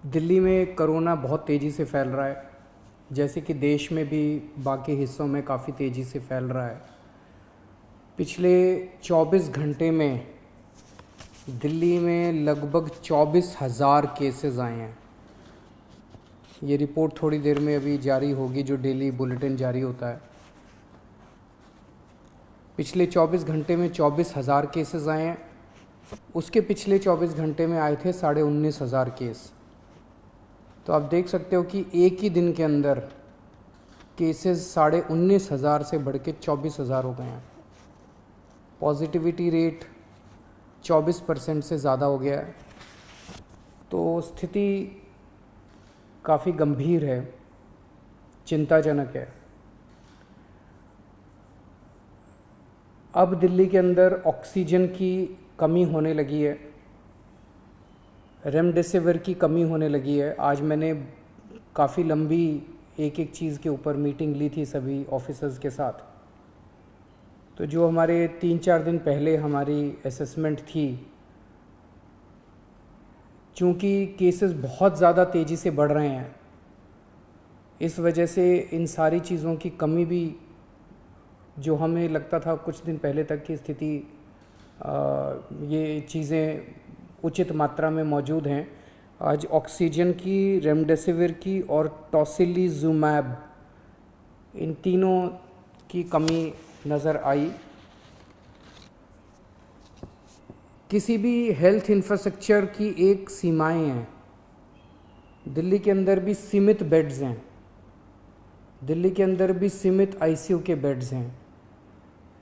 दिल्ली में कोरोना बहुत तेज़ी से फैल रहा है, जैसे कि देश में भी बाकी हिस्सों में काफ़ी तेज़ी से फैल रहा है। पिछले 24 घंटे में दिल्ली में लगभग 24,000 केसेस आए हैं। ये रिपोर्ट थोड़ी देर में अभी जारी होगी, जो डेली बुलेटिन जारी होता है। पिछले 24 घंटे में 24,000 केसेस आए हैं। उसके पिछले 24 घंटे में आए थे 19,500 केस। तो आप देख सकते हो कि एक ही दिन के अंदर केसेस 19,500 से बढ़ के 24,000 हो गए हैं। पॉजिटिविटी रेट 24% से ज़्यादा हो गया है। तो स्थिति काफ़ी गंभीर है, चिंताजनक है। अब दिल्ली के अंदर ऑक्सीजन की कमी होने लगी है, रेमडेसिविर की कमी होने लगी है। आज मैंने काफ़ी लंबी एक एक चीज़ के ऊपर मीटिंग ली थी सभी ऑफिसर्स के साथ। तो जो हमारे 3-4 दिन पहले हमारी असेसमेंट थी, चूँकि केसेस बहुत ज़्यादा तेज़ी से बढ़ रहे हैं, इस वजह से इन सारी चीज़ों की कमी भी, जो हमें लगता था कुछ दिन पहले तक की स्थिति ये चीज़ें उचित मात्रा में मौजूद हैं, आज ऑक्सीजन की, रेमडेसिविर की और टोसिलीजुमैब, इन तीनों की कमी नज़र आई। किसी भी हेल्थ इंफ्रास्ट्रक्चर की एक सीमाएं हैं। दिल्ली के अंदर भी सीमित बेड्स हैं, दिल्ली के अंदर भी सीमित आईसीयू के बेड्स हैं।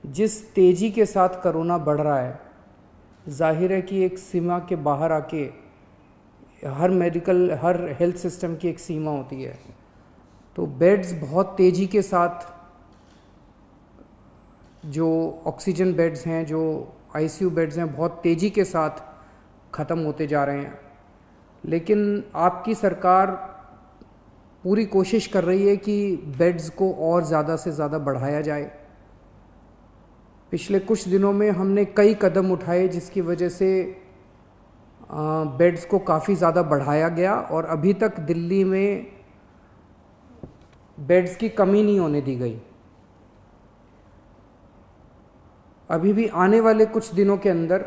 जिस तेज़ी के साथ कोरोना बढ़ रहा है, जाहिर है कि एक सीमा के बाहर आके हर हेल्थ सिस्टम की एक सीमा होती है। तो बेड्स बहुत तेज़ी के साथ, जो ऑक्सीजन बेड्स हैं, जो आईसीयू बेड्स हैं, बहुत तेज़ी के साथ ख़त्म होते जा रहे हैं। लेकिन आपकी सरकार पूरी कोशिश कर रही है कि बेड्स को और ज़्यादा से ज़्यादा बढ़ाया जाए। पिछले कुछ दिनों में हमने कई कदम उठाए जिसकी वजह से बेड्स को काफ़ी ज़्यादा बढ़ाया गया, और अभी तक दिल्ली में बेड्स की कमी नहीं होने दी गई। अभी भी आने वाले कुछ दिनों के अंदर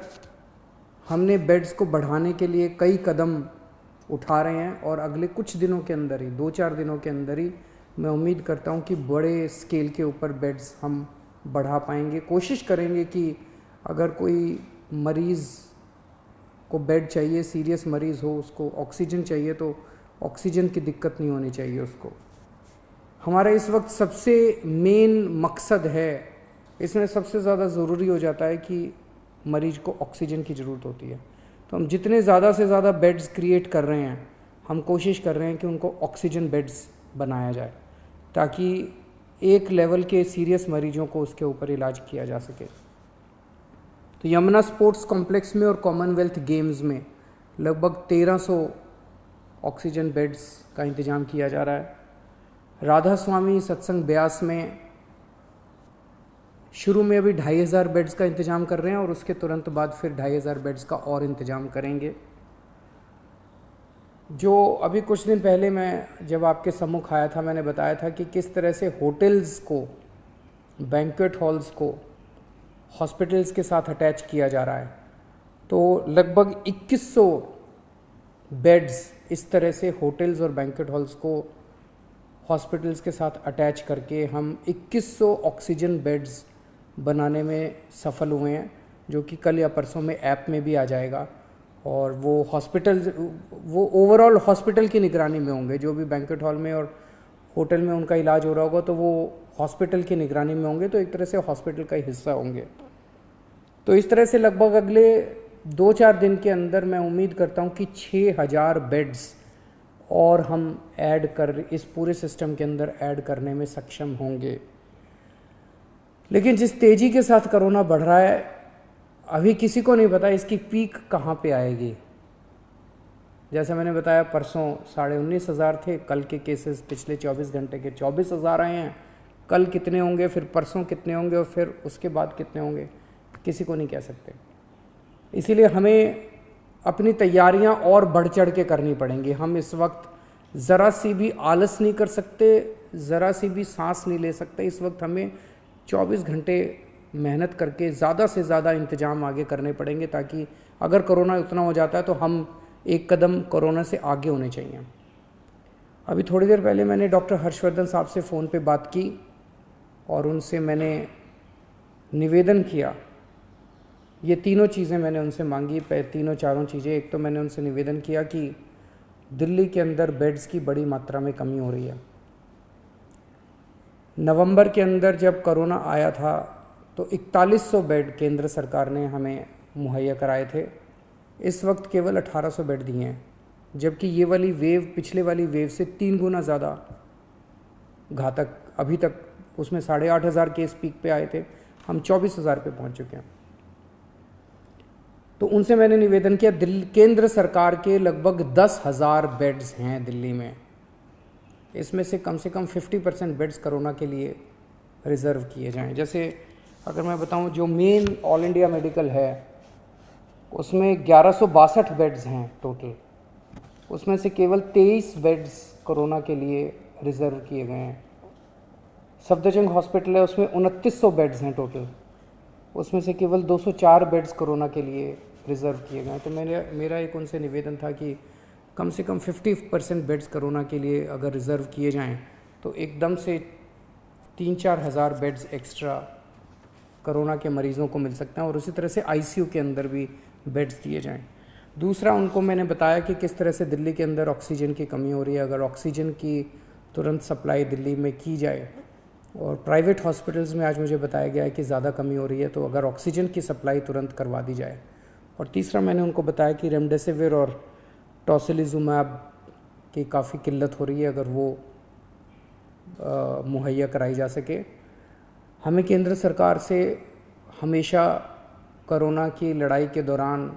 हमने बेड्स को बढ़ाने के लिए कई कदम उठा रहे हैं, और अगले कुछ दिनों के अंदर ही, 2-4 दिनों के अंदर ही, मैं उम्मीद करता हूं कि बड़े स्केल के ऊपर बेड्स हम बढ़ा पाएंगे। कोशिश करेंगे कि अगर कोई मरीज़ को बेड चाहिए, सीरियस मरीज़ हो, उसको ऑक्सीजन चाहिए, तो ऑक्सीजन की दिक्कत नहीं होनी चाहिए उसको। हमारा इस वक्त सबसे मेन मकसद है, इसमें सबसे ज़्यादा ज़रूरी हो जाता है कि मरीज़ को ऑक्सीजन की ज़रूरत होती है। तो हम जितने ज़्यादा से ज़्यादा बेड्स क्रिएट कर रहे हैं, हम कोशिश कर रहे हैं कि उनको ऑक्सीजन बेड्स बनाया जाए, ताकि एक लेवल के सीरियस मरीजों को उसके ऊपर इलाज किया जा सके। तो यमुना स्पोर्ट्स कॉम्प्लेक्स में और कॉमनवेल्थ गेम्स में लगभग 1300 ऑक्सीजन बेड्स का इंतज़ाम किया जा रहा है। राधा स्वामी सत्संग ब्यास में शुरू में अभी 2,500 बेड्स का इंतज़ाम कर रहे हैं, और उसके तुरंत बाद फिर 2,500 बेड्स का और इंतज़ाम करेंगे। जो अभी कुछ दिन पहले मैं जब आपके सम्मुख आया था, मैंने बताया था कि किस तरह से होटल्स को, बैंक्वेट हॉल्स को हॉस्पिटल्स के साथ अटैच किया जा रहा है। तो लगभग 2100 बेड्स इस तरह से होटल्स और बैंक्वेट हॉल्स को हॉस्पिटल्स के साथ अटैच करके हम 2100 ऑक्सीजन बेड्स बनाने में सफल हुए हैं, जो कि कल या परसों में ऐप में भी आ जाएगा। और वो ओवरऑल हॉस्पिटल की निगरानी में होंगे। जो भी बैंक्वेट हॉल में और होटल में उनका इलाज हो रहा होगा, तो वो हॉस्पिटल की निगरानी में होंगे, तो एक तरह से हॉस्पिटल का हिस्सा होंगे। तो इस तरह से लगभग अगले 2-4 दिन के अंदर मैं उम्मीद करता हूँ कि 6,000 बेड्स और हम इस पूरे सिस्टम के अंदर ऐड करने में सक्षम होंगे। लेकिन जिस तेज़ी के साथ कोरोना बढ़ रहा है, अभी किसी को नहीं पता इसकी पीक कहाँ पे आएगी। जैसे मैंने बताया, परसों 19,500 थे, कल के केसेस पिछले 24 घंटे के 24,000 आए हैं। कल कितने होंगे, फिर परसों कितने होंगे, और फिर उसके बाद कितने होंगे, किसी को नहीं कह सकते। इसीलिए हमें अपनी तैयारियां और बढ़ चढ़ के करनी पड़ेंगी। हम इस वक्त ज़रा सी भी आलस नहीं कर सकते, ज़रा सी भी सांस नहीं ले सकते। इस वक्त हमें 24 घंटे मेहनत करके ज़्यादा से ज़्यादा इंतजाम आगे करने पड़ेंगे, ताकि अगर कोरोना उतना हो जाता है तो हम एक कदम कोरोना से आगे होने चाहिए। अभी थोड़ी देर पहले मैंने डॉक्टर हर्षवर्धन साहब से फ़ोन पे बात की और उनसे मैंने निवेदन किया। ये तीनों चीज़ें मैंने उनसे मांगी, तीनों चारों चीज़ें। एक तो मैंने उनसे निवेदन किया कि दिल्ली के अंदर बेड्स की बड़ी मात्रा में कमी हो रही है। नवंबर के अंदर जब कोरोना आया था तो 4100 बेड केंद्र सरकार ने हमें मुहैया कराए थे। इस वक्त केवल 1800 बेड दिए हैं, जबकि ये वाली वेव पिछले वाली वेव से 3 गुना ज़्यादा घातक अभी तक, उसमें 8500 केस पीक पे आए थे, हम 24,000 पे पहुंच चुके हैं। तो उनसे मैंने निवेदन किया, केंद्र सरकार के लगभग 10,000 बेड्स हैं दिल्ली में, इसमें से कम 50% बेड्स कोरोना के लिए रिज़र्व किए जाएं। जैसे अगर मैं बताऊं, जो मेन ऑल इंडिया मेडिकल है उसमें 1162 बेड्स हैं टोटल, उसमें से केवल 23 बेड्स कोरोना के लिए रिज़र्व किए गए हैं। सफदरजंग हॉस्पिटल है, उसमें 2900 बेड्स हैं टोटल, उसमें से केवल 204 बेड्स कोरोना के लिए रिज़र्व किए गए हैं। तो मेरा एक उनसे निवेदन था कि कम से कम 50% बेड्स कोरोना के लिए अगर रिज़र्व किए जाएं तो एकदम से 3-4 हज़ार बेड्स एक्स्ट्रा कोरोना के मरीज़ों को मिल सकते हैं, और उसी तरह से आईसीयू के अंदर भी बेड्स दिए जाएं। दूसरा, उनको मैंने बताया कि किस तरह से दिल्ली के अंदर ऑक्सीजन की कमी हो रही है। अगर ऑक्सीजन की तुरंत सप्लाई दिल्ली में की जाए, और प्राइवेट हॉस्पिटल्स में आज मुझे बताया गया है कि ज़्यादा कमी हो रही है, तो अगर ऑक्सीजन की सप्लाई तुरंत करवा दी जाए। और तीसरा, मैंने उनको बताया कि रेमडेसिविर और टोसिलिजुमैब की काफ़ी किल्लत हो रही है, अगर वो मुहैया कराई जा सके। हमें केंद्र सरकार से हमेशा कोरोना की लड़ाई के दौरान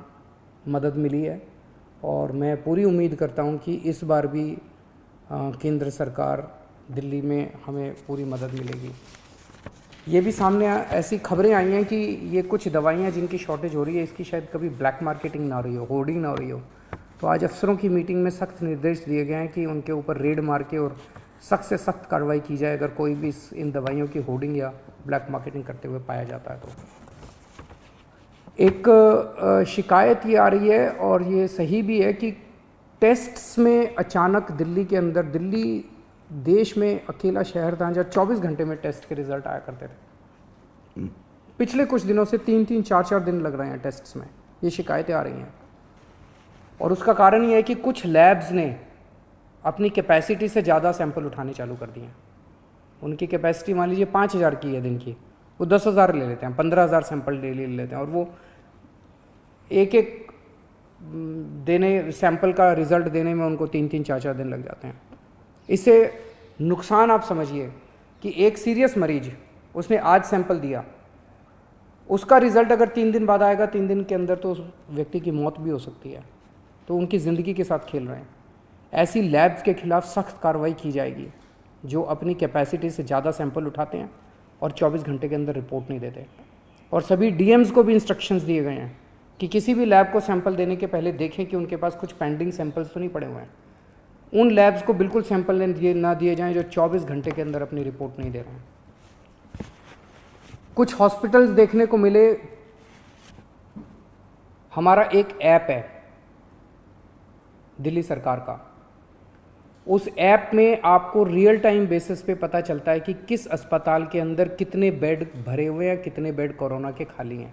मदद मिली है, और मैं पूरी उम्मीद करता हूं कि इस बार भी केंद्र सरकार दिल्ली में हमें पूरी मदद मिलेगी। ये भी सामने ऐसी खबरें आई हैं कि ये कुछ दवाइयाँ जिनकी शॉर्टेज हो रही है, इसकी शायद कभी ब्लैक मार्केटिंग ना हो रही हो, होर्डिंग ना हो रही हो। तो आज अफसरों की मीटिंग में सख्त निर्देश दिए गए हैं कि उनके ऊपर रेड मार के और सख्त से सख्त कार्रवाई की जाए अगर कोई भी इन दवाइयों की होर्डिंग या ब्लैक मार्केटिंग करते हुए पाया जाता है। तो एक शिकायत ये आ रही है, और ये सही भी है, कि टेस्ट्स में अचानक दिल्ली के अंदर, दिल्ली देश में अकेला शहर था जहाँ 24 घंटे में टेस्ट के रिजल्ट आया करते थे। पिछले कुछ दिनों से 3-3, 4-4 दिन लग रहे हैं टेस्ट्स में, ये शिकायतें आ रही हैं। और उसका कारण ये है कि कुछ लैब्स ने अपनी कैपेसिटी से ज़्यादा सैंपल उठाने चालू कर दिए हैं। उनकी कैपेसिटी मान लीजिए 5,000 की है दिन की, वो 10,000 ले लेते हैं, 15,000 सैंपल डेली ले लेते हैं, और वो एक देने सैंपल का रिज़ल्ट देने में उनको 3-3, 4-4 दिन लग जाते हैं। इससे नुकसान आप समझिए कि एक सीरियस मरीज, उसने आज सैंपल दिया, उसका रिज़ल्ट अगर 3 दिन बाद आएगा, 3 दिन के अंदर तो उस व्यक्ति की मौत भी हो सकती है। तो उनकी ज़िंदगी के साथ खेल रहे हैं। ऐसी लैब्स के खिलाफ सख्त कार्रवाई की जाएगी जो अपनी कैपेसिटी से ज़्यादा सैंपल उठाते हैं और 24 घंटे के अंदर रिपोर्ट नहीं देते। और सभी डीएम्स को भी इंस्ट्रक्शंस दिए गए हैं कि किसी भी लैब को सैंपल देने के पहले देखें कि उनके पास कुछ पेंडिंग सैंपल्स तो नहीं पड़े हुए हैं। उन लैब्स को बिल्कुल सैंपल ना दिए जाएं जो 24 घंटे के अंदर अपनी रिपोर्ट नहीं दे रहे हैं। कुछ हॉस्पिटल्स देखने को मिले, हमारा एक ऐप है दिल्ली सरकार का, उस ऐप में आपको रियल टाइम बेसिस पे पता चलता है कि किस अस्पताल के अंदर कितने बेड भरे हुए हैं, कितने बेड कोरोना के खाली हैं,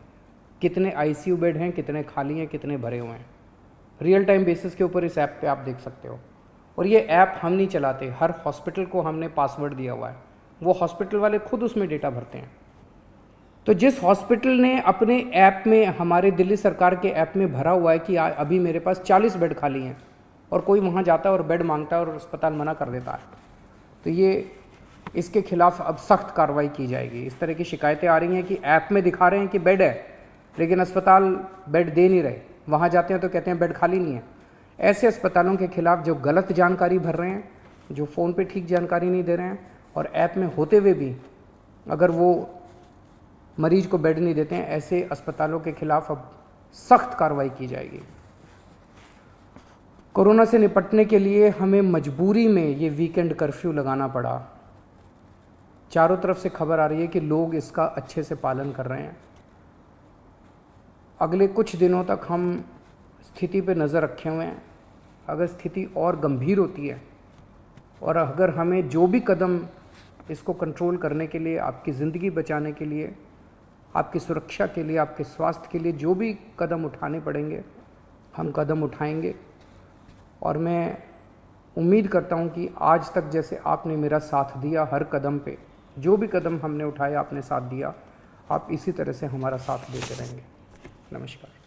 कितने आईसीयू बेड हैं, कितने खाली हैं, कितने भरे हुए हैं। रियल टाइम बेसिस के ऊपर इस ऐप पे आप देख सकते हो। और ये ऐप हम नहीं चलाते, हर हॉस्पिटल को हमने पासवर्ड दिया हुआ है, वो हॉस्पिटल वाले खुद उसमें डेटा भरते हैं। तो जिस हॉस्पिटल ने अपने ऐप में, हमारे दिल्ली सरकार के ऐप में भरा हुआ है कि अभी मेरे पास 40 बेड खाली हैं, और कोई वहाँ जाता है और बेड मांगता है और अस्पताल मना कर देता है, तो ये इसके खिलाफ अब सख्त कार्रवाई की जाएगी। इस तरह की शिकायतें आ रही हैं कि ऐप में दिखा रहे हैं कि बेड है, लेकिन अस्पताल बेड दे नहीं रहे, वहाँ जाते हैं तो कहते हैं बेड खाली नहीं है। ऐसे अस्पतालों के खिलाफ जो गलत जानकारी भर रहे हैं, जो फ़ोन पे ठीक जानकारी नहीं दे रहे हैं, और ऐप में होते हुए भी अगर वो मरीज को बेड नहीं देते हैं, ऐसे अस्पतालों के खिलाफ अब सख्त कार्रवाई की जाएगी। कोरोना से निपटने के लिए हमें मजबूरी में ये वीकेंड कर्फ्यू लगाना पड़ा। चारों तरफ से खबर आ रही है कि लोग इसका अच्छे से पालन कर रहे हैं। अगले कुछ दिनों तक हम स्थिति पे नज़र रखे हुए हैं। अगर स्थिति और गंभीर होती है और अगर हमें जो भी कदम इसको कंट्रोल करने के लिए, आपकी ज़िंदगी बचाने के लिए, आपकी सुरक्षा के लिए, आपके स्वास्थ्य के लिए जो भी कदम उठाने पड़ेंगे, हम कदम उठाएंगे। और मैं उम्मीद करता हूं कि आज तक जैसे आपने मेरा साथ दिया, हर कदम पे जो भी कदम हमने उठाया आपने साथ दिया, आप इसी तरह से हमारा साथ देते रहेंगे। नमस्कार।